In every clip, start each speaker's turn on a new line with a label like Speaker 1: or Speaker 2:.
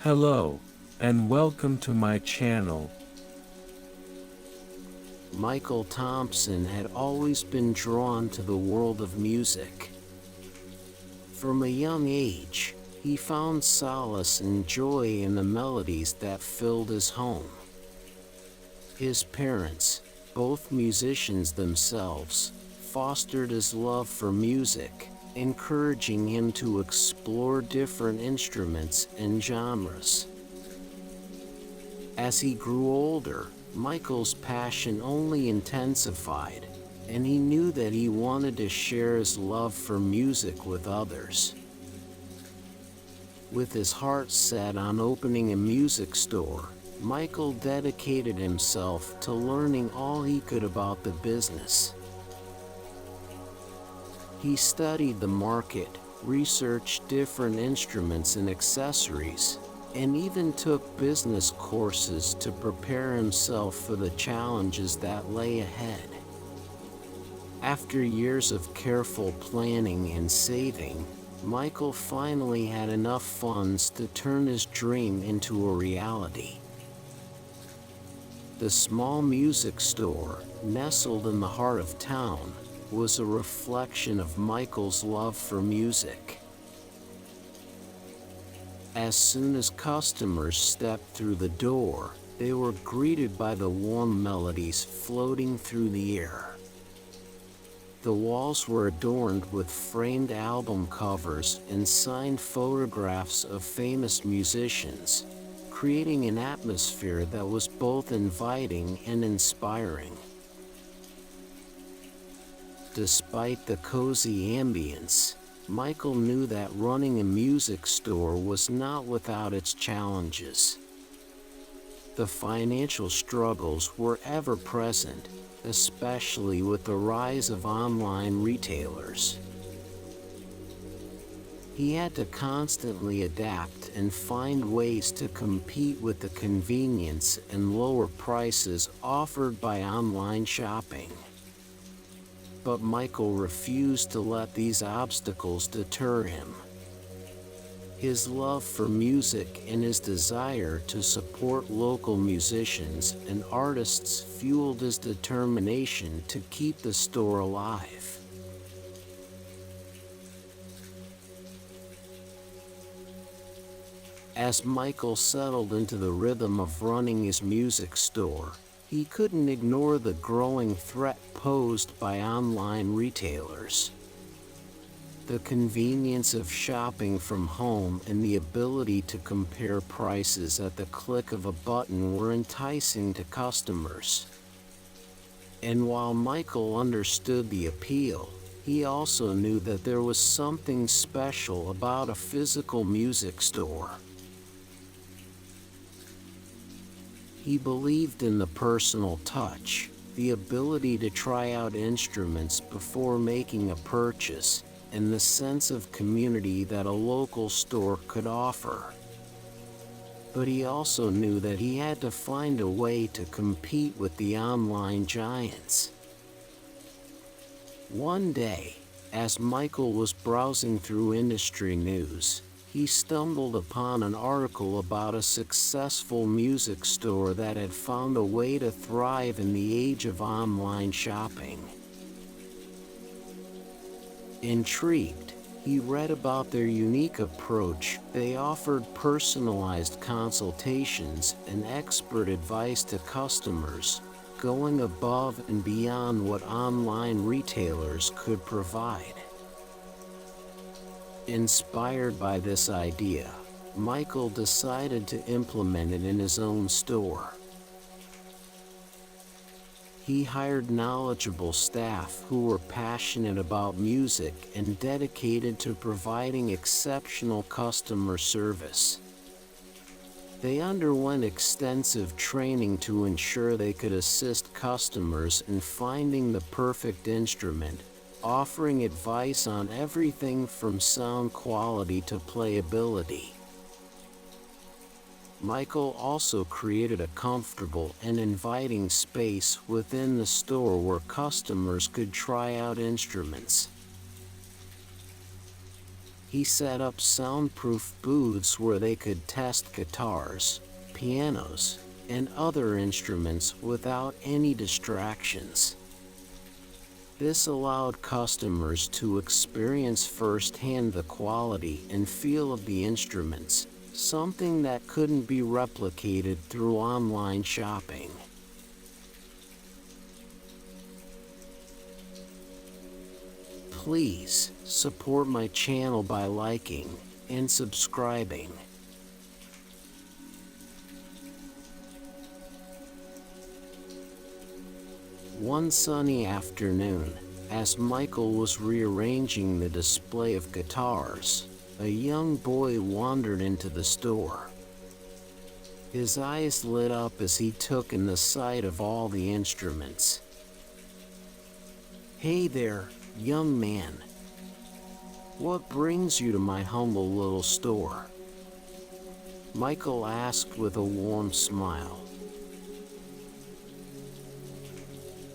Speaker 1: Hello, and welcome to my channel.
Speaker 2: Michael Thompson had always been drawn to the world of music. From a young age, he found solace and joy in the melodies that filled his home. His parents, both musicians themselves, fostered his love for music, encouraging him to explore different instruments and genres. As he grew older, Michael's passion only intensified, and he knew that he wanted to share his love for music with others. With his heart set on opening a music store, Michael dedicated himself to learning all he could about the business. He studied the market, researched different instruments and accessories, and even took business courses to prepare himself for the challenges that lay ahead. After years of careful planning and saving, Michael finally had enough funds to turn his dream into a reality. The small music store, nestled in the heart of town, was a reflection of Michael's love for music. As soon as customers stepped through the door, they were greeted by the warm melodies floating through the air. The walls were adorned with framed album covers and signed photographs of famous musicians, creating an atmosphere that was both inviting and inspiring. Despite the cozy ambience, Michael knew that running a music store was not without its challenges. The financial struggles were ever present, especially with the rise of online retailers. He had to constantly adapt and find ways to compete with the convenience and lower prices offered by online shopping. But Michael refused to let these obstacles deter him. His love for music and his desire to support local musicians and artists fueled his determination to keep the store alive. As Michael settled into the rhythm of running his music store, he couldn't ignore the growing threat posed by online retailers. The convenience of shopping from home and the ability to compare prices at the click of a button were enticing to customers. And while Michael understood the appeal, he also knew that there was something special about a physical music store. He believed in the personal touch, the ability to try out instruments before making a purchase, and the sense of community that a local store could offer. But he also knew that he had to find a way to compete with the online giants. One day, as Michael was browsing through industry news, he stumbled upon an article about a successful music store that had found a way to thrive in the age of online shopping. Intrigued, he read about their unique approach. They offered personalized consultations and expert advice to customers, going above and beyond what online retailers could provide. Inspired by this idea, Michael decided to implement it in his own store. He hired knowledgeable staff who were passionate about music and dedicated to providing exceptional customer service. They underwent extensive training to ensure they could assist customers in finding the perfect instrument, offering advice on everything from sound quality to playability. Michael also created a comfortable and inviting space within the store where customers could try out instruments. He set up soundproof booths where they could test guitars, pianos, and other instruments without any distractions. This allowed customers to experience firsthand the quality and feel of the instruments, something that couldn't be replicated through online shopping. Please support my channel by liking and subscribing. One sunny afternoon, as Michael was rearranging the display of guitars, a young boy wandered into the store. His eyes lit up as he took in the sight of all the instruments. "Hey there, young man. What brings you to my humble little store?" Michael asked with a warm smile.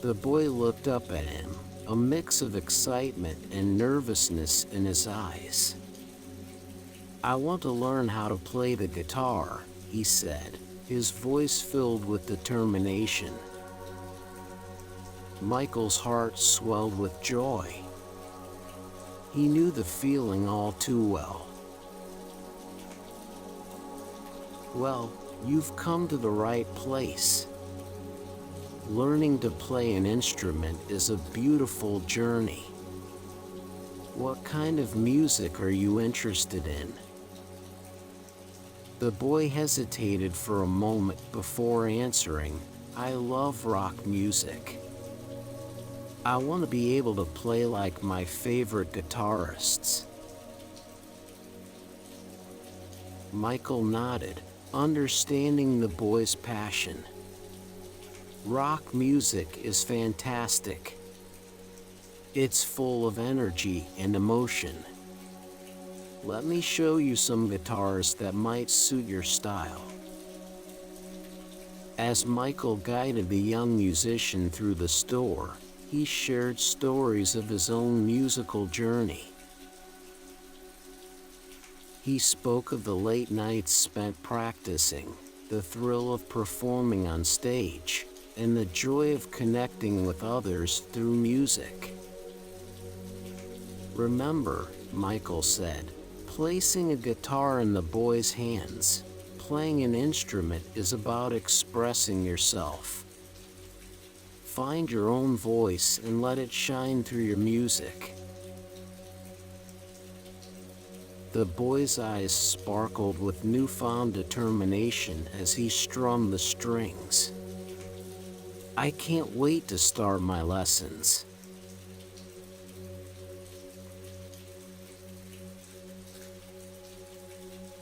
Speaker 2: The boy looked up at him, a mix of excitement and nervousness in his eyes. "I want to learn how to play the guitar," he said, his voice filled with determination. Michael's heart swelled with joy. He knew the feeling all too well. "Well, you've come to the right place. Learning to play an instrument is a beautiful journey. What kind of music are you interested in?" The boy hesitated for a moment before answering, "I love rock music. I want to be able to play like my favorite guitarists." Michael nodded, understanding the boy's passion. Rock music is fantastic. It's full of energy and emotion. Let me show you some guitars that might suit your style. As Michael guided the young musician through the store, he shared stories of his own musical journey. He spoke of the late nights spent practicing, the thrill of performing on stage, and the joy of connecting with others through music. "Remember," Michael said, placing a guitar in the boy's hands, "playing an instrument is about expressing yourself. Find your own voice and let it shine through your music." The boy's eyes sparkled with newfound determination as he strummed the strings. "I can't wait to start my lessons."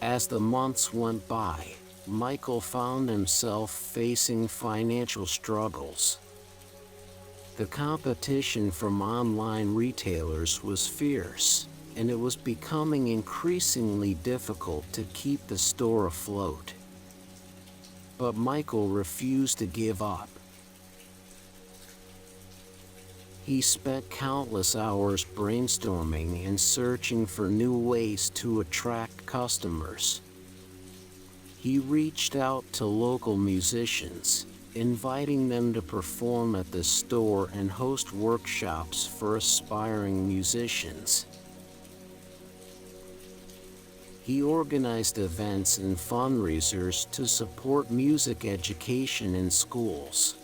Speaker 2: As the months went by, Michael found himself facing financial struggles. The competition from online retailers was fierce, and it was becoming increasingly difficult to keep the store afloat. But Michael refused to give up. He spent countless hours brainstorming and searching for new ways to attract customers. He reached out to local musicians, inviting them to perform at the store and host workshops for aspiring musicians. He organized events and fundraisers to support music education in schools.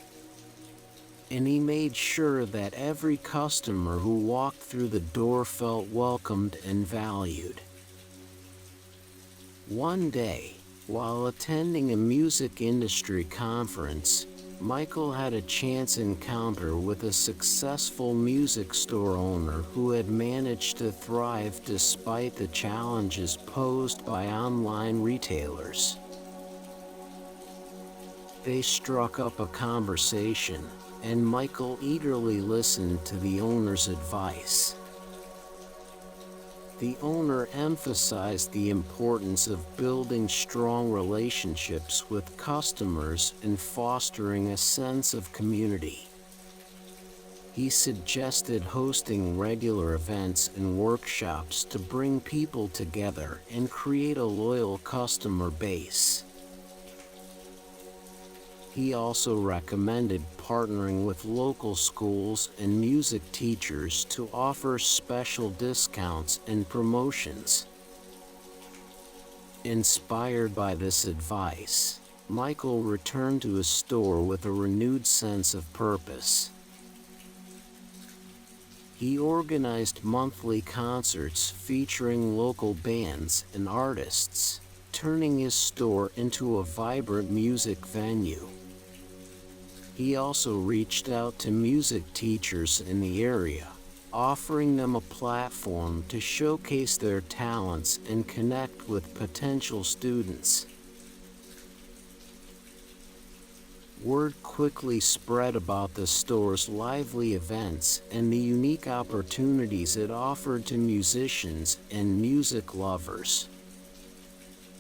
Speaker 2: And he made sure that every customer who walked through the door felt welcomed and valued. One day, while attending a music industry conference, Michael had a chance encounter with a successful music store owner who had managed to thrive despite the challenges posed by online retailers. They struck up a conversation, and Michael eagerly listened to the owner's advice. The owner emphasized the importance of building strong relationships with customers and fostering a sense of community. He suggested hosting regular events and workshops to bring people together and create a loyal customer base. He also recommended partnering with local schools and music teachers to offer special discounts and promotions. Inspired by this advice, Michael returned to his store with a renewed sense of purpose. He organized monthly concerts featuring local bands and artists, turning his store into a vibrant music venue. He also reached out to music teachers in the area, offering them a platform to showcase their talents and connect with potential students. Word quickly spread about the store's lively events and the unique opportunities it offered to musicians and music lovers.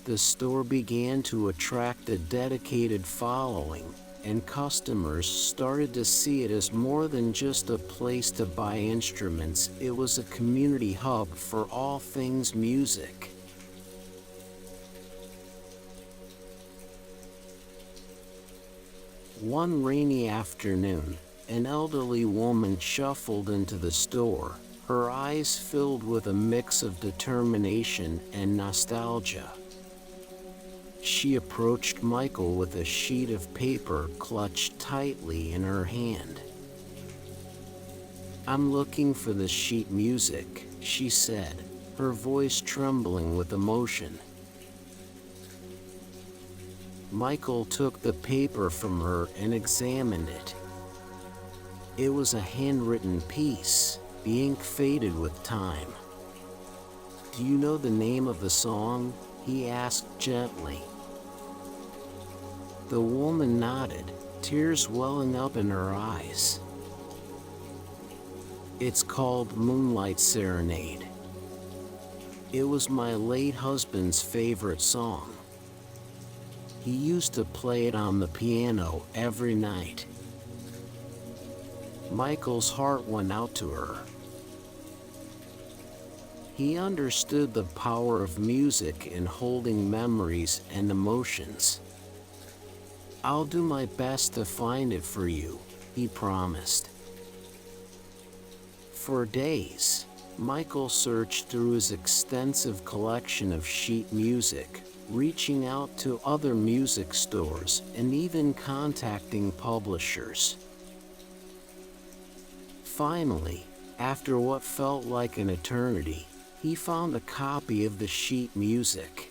Speaker 2: The store began to attract a dedicated following, and customers started to see it as more than just a place to buy instruments. It was a community hub for all things music. One rainy afternoon, an elderly woman shuffled into the store, her eyes filled with a mix of determination and nostalgia. She approached Michael with a sheet of paper clutched tightly in her hand. "I'm looking for the sheet music," she said, her voice trembling with emotion. Michael took the paper from her and examined it. It was a handwritten piece, the ink faded with time. "Do you know the name of the song?" he asked gently. The woman nodded, tears welling up in her eyes. "It's called Moonlight Serenade. It was my late husband's favorite song. He used to play it on the piano every night." Michael's heart went out to her. He understood the power of music in holding memories and emotions. "I'll do my best to find it for you," he promised. For days, Michael searched through his extensive collection of sheet music, reaching out to other music stores and even contacting publishers. Finally, after what felt like an eternity, he found a copy of the sheet music.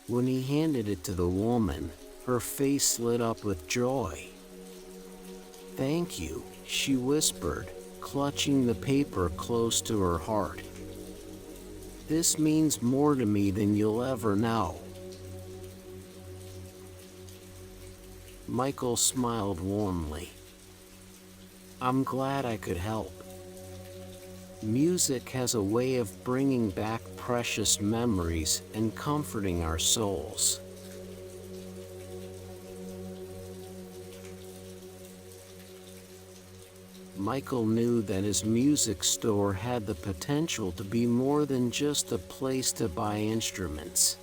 Speaker 2: When he handed it to the woman, her face lit up with joy. "Thank you," she whispered, clutching the paper close to her heart. "This means more to me than you'll ever know." Michael smiled warmly. "I'm glad I could help. Music has a way of bringing back precious memories and comforting our souls." Michael knew that his music store had the potential to be more than just a place to buy instruments.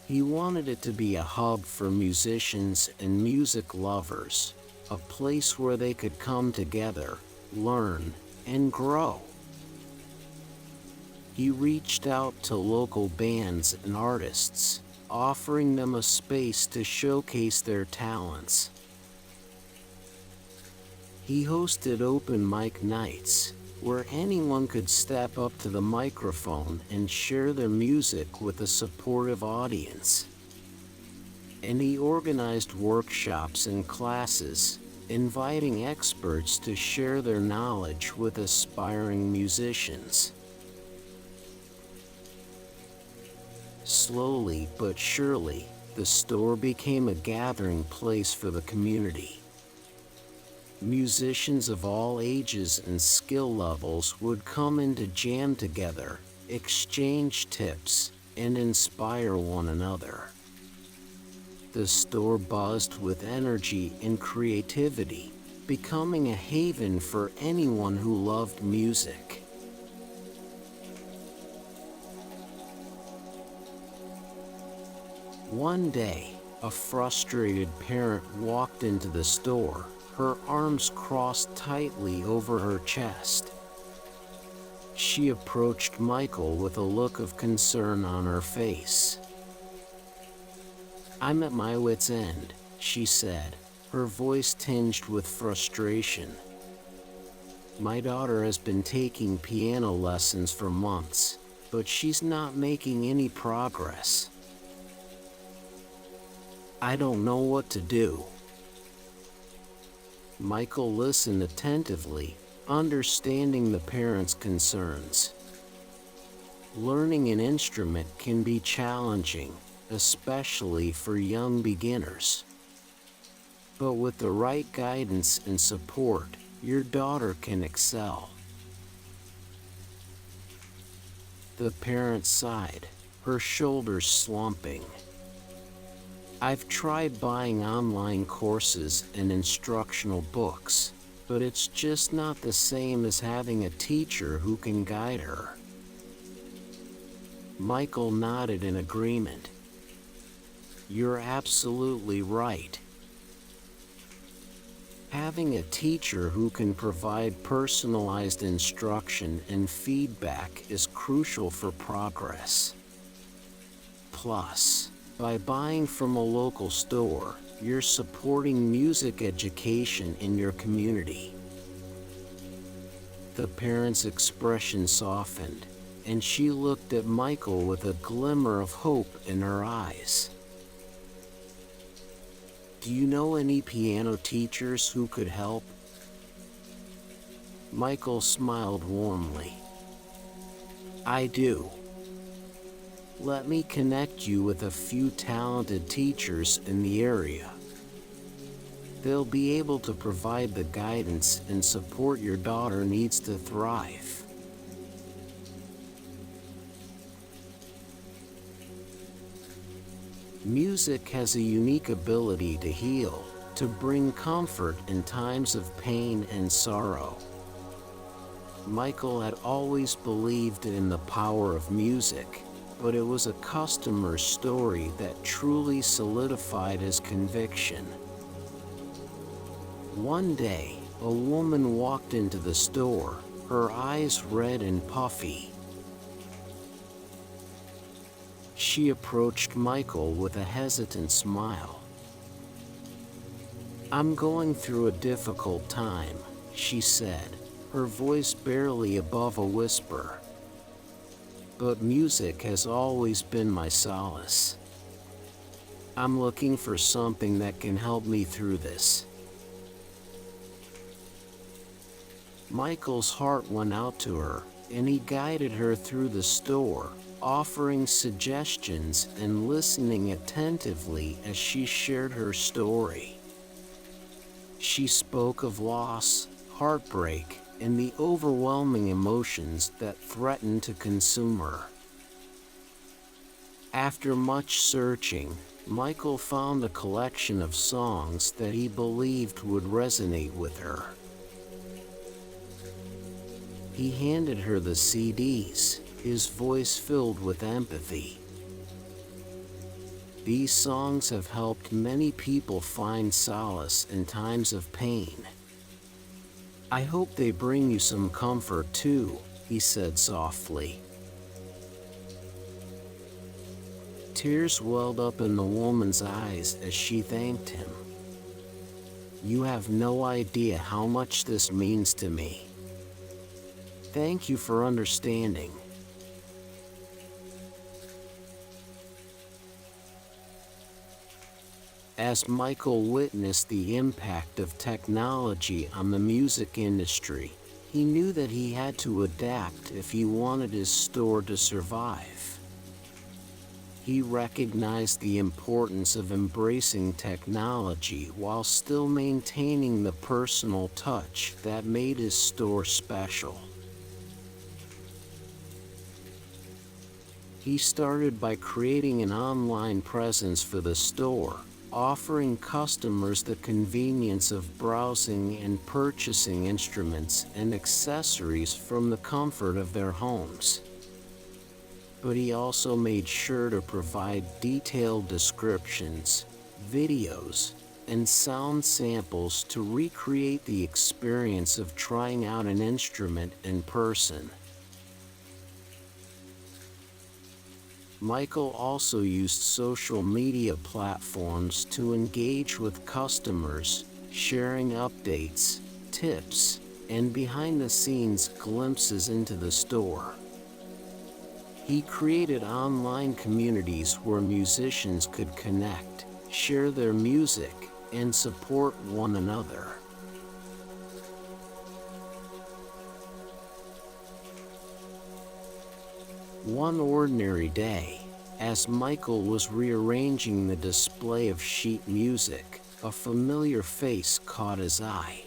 Speaker 2: He wanted it to be a hub for musicians and music lovers, a place where they could come together, learn, and grow. He reached out to local bands and artists, offering them a space to showcase their talents. He hosted open mic nights, where anyone could step up to the microphone and share their music with a supportive audience. And he organized workshops and classes, inviting experts to share their knowledge with aspiring musicians. Slowly but surely, the store became a gathering place for the community. Musicians of all ages and skill levels would come in to jam together, exchange tips, and inspire one another. The store buzzed with energy and creativity, becoming a haven for anyone who loved music. One day, a frustrated parent walked into the store, her arms crossed tightly over her chest. She approached Michael with a look of concern on her face. "I'm at my wit's end," she said, her voice tinged with frustration. "My daughter has been taking piano lessons for months, but she's not making any progress. I don't know what to do." Michael listened attentively, understanding the parents' concerns. Learning an instrument can be challenging, especially for young beginners. But with the right guidance and support, your daughter can excel. The parent sighed, her shoulders slumping. "I've tried buying online courses and instructional books, but it's just not the same as having a teacher who can guide her." Michael nodded in agreement. "You're absolutely right. Having a teacher who can provide personalized instruction and feedback is crucial for progress. Plus, by buying from a local store, you're supporting music education in your community." The parent's expression softened, and she looked at Michael with a glimmer of hope in her eyes. "Do you know any piano teachers who could help?" Michael smiled warmly. "I do. Let me connect you with a few talented teachers in the area. They'll be able to provide the guidance and support your daughter needs to thrive." Music has a unique ability to heal, to bring comfort in times of pain and sorrow. Michael had always believed in the power of music, but it was a customer's story that truly solidified his conviction. One day, a woman walked into the store, her eyes red and puffy. She approached Michael with a hesitant smile. "I'm going through a difficult time," she said, her voice barely above a whisper. "But music has always been my solace. I'm looking for something that can help me through this." Michael's heart went out to her, and he guided her through the store, offering suggestions and listening attentively as she shared her story. She spoke of loss, heartbreak, and the overwhelming emotions that threatened to consume her. After much searching, Michael found a collection of songs that he believed would resonate with her. He handed her the CDs, his voice filled with empathy. "These songs have helped many people find solace in times of pain. I hope they bring you some comfort too," he said softly. Tears welled up in the woman's eyes as she thanked him. "You have no idea how much this means to me. Thank you for understanding." As Michael witnessed the impact of technology on the music industry, he knew that he had to adapt if he wanted his store to survive. He recognized the importance of embracing technology while still maintaining the personal touch that made his store special. He started by creating an online presence for the store, offering customers the convenience of browsing and purchasing instruments and accessories from the comfort of their homes. But he also made sure to provide detailed descriptions, videos, and sound samples to recreate the experience of trying out an instrument in person. Michael also used social media platforms to engage with customers, sharing updates, tips, and behind-the-scenes glimpses into the store. He created online communities where musicians could connect, share their music, and support one another. One ordinary day, as Michael was rearranging the display of sheet music, a familiar face caught his eye.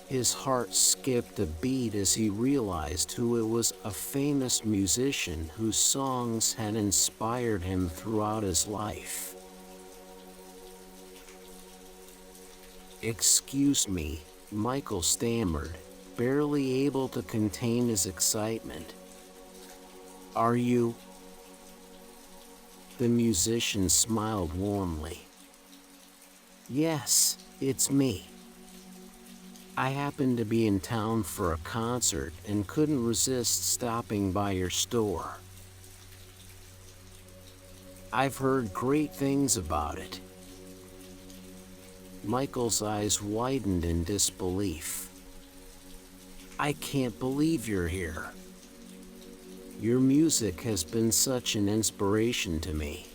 Speaker 2: His heart skipped a beat as he realized who it was, a famous musician whose songs had inspired him throughout his life. "Excuse me," Michael stammered, barely able to contain his excitement. "Are you?" The musician smiled warmly. "Yes, it's me. I happened to be in town for a concert and couldn't resist stopping by your store. I've heard great things about it." Michael's eyes widened in disbelief. "I can't believe you're here. Your music has been such an inspiration to me."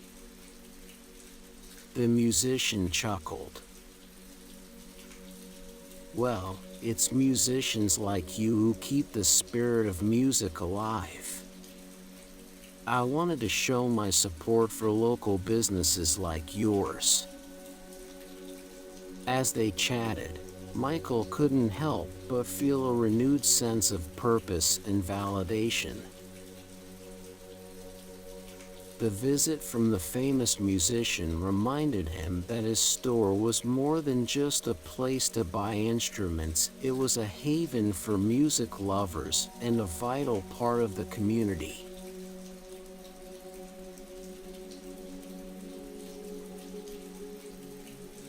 Speaker 2: The musician chuckled. "Well, it's musicians like you who keep the spirit of music alive. I wanted to show my support for local businesses like yours." As they chatted, Michael couldn't help but feel a renewed sense of purpose and validation. The visit from the famous musician reminded him that his store was more than just a place to buy instruments. It was a haven for music lovers and a vital part of the community.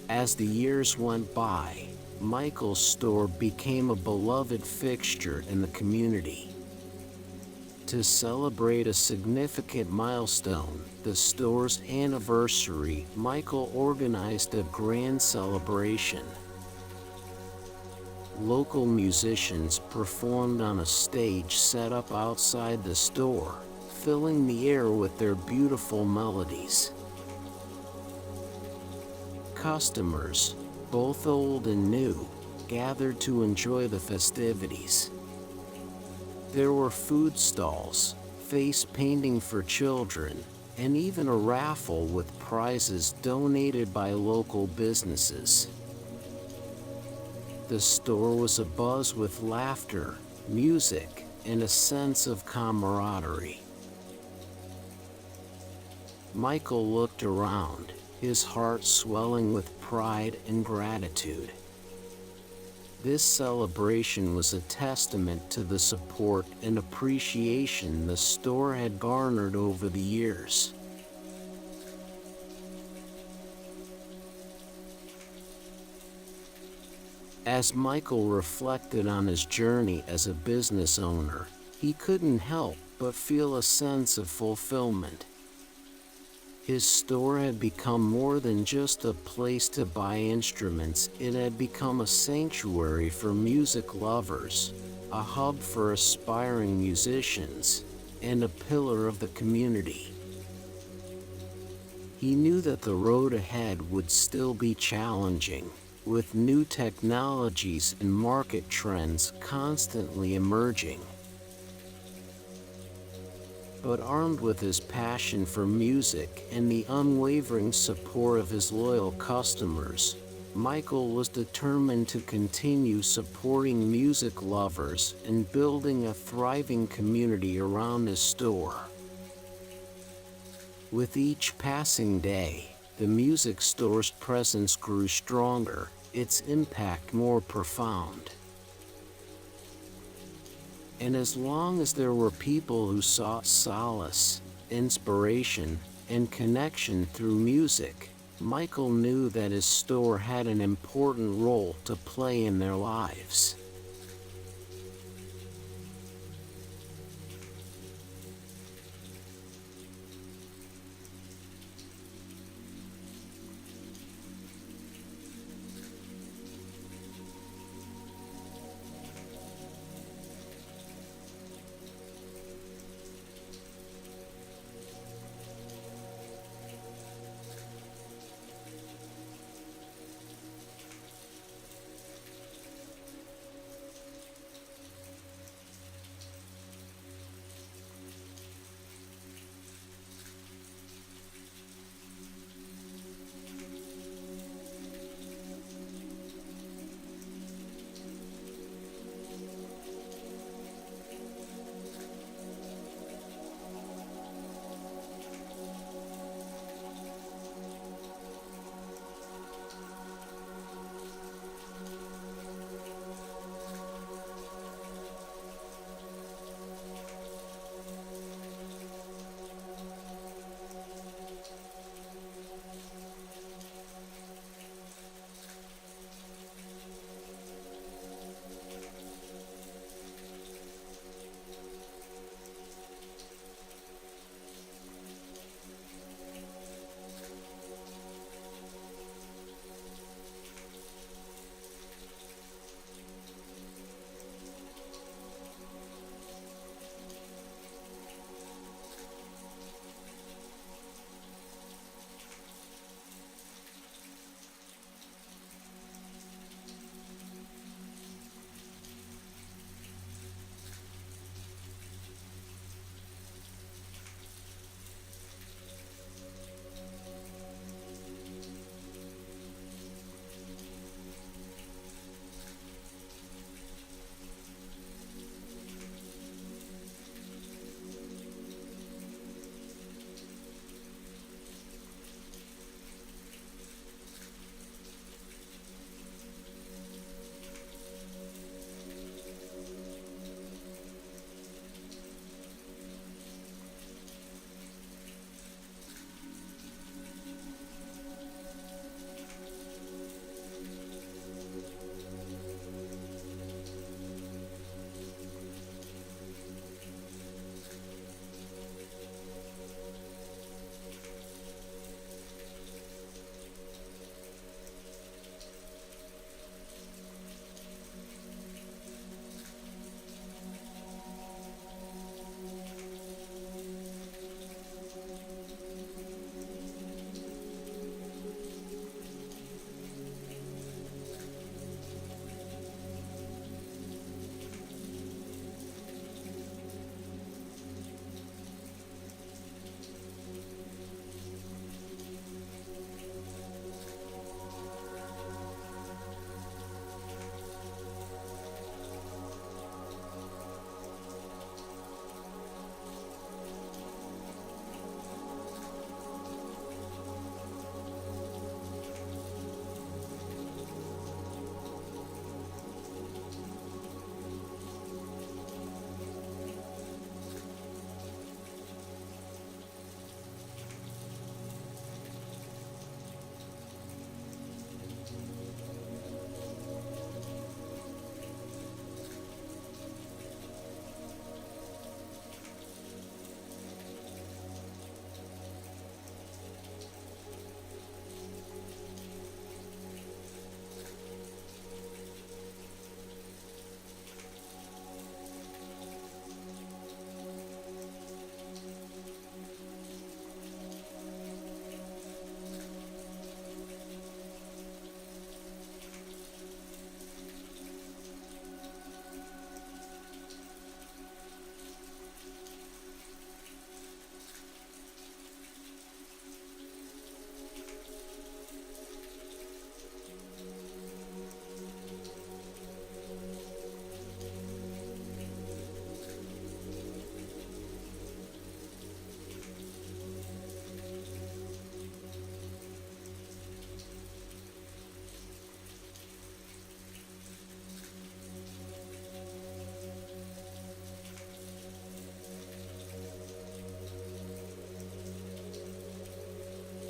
Speaker 2: As the years went by, Michael's store became a beloved fixture in the community. To celebrate a significant milestone, the store's anniversary, Michael organized a grand celebration. Local musicians performed on a stage set up outside the store, filling the air with their beautiful melodies. Customers, both old and new, gathered to enjoy the festivities. There were food stalls, face painting for children, and even a raffle with prizes donated by local businesses. The store was abuzz with laughter, music, and a sense of camaraderie. Michael looked around, his heart swelling with pride and gratitude. This celebration was a testament to the support and appreciation the store had garnered over the years. As Michael reflected on his journey as a business owner, he couldn't help but feel a sense of fulfillment. His store had become more than just a place to buy instruments. It had become a sanctuary for music lovers, a hub for aspiring musicians, and a pillar of the community. He knew that the road ahead would still be challenging, with new technologies and market trends constantly emerging. But armed with his passion for music and the unwavering support of his loyal customers, Michael was determined to continue supporting music lovers and building a thriving community around his store. With each passing day, The music store's presence grew stronger, its impact more profound. And as long as there were people who sought solace, inspiration, and connection through music, Michael knew that his store had an important role to play in their lives.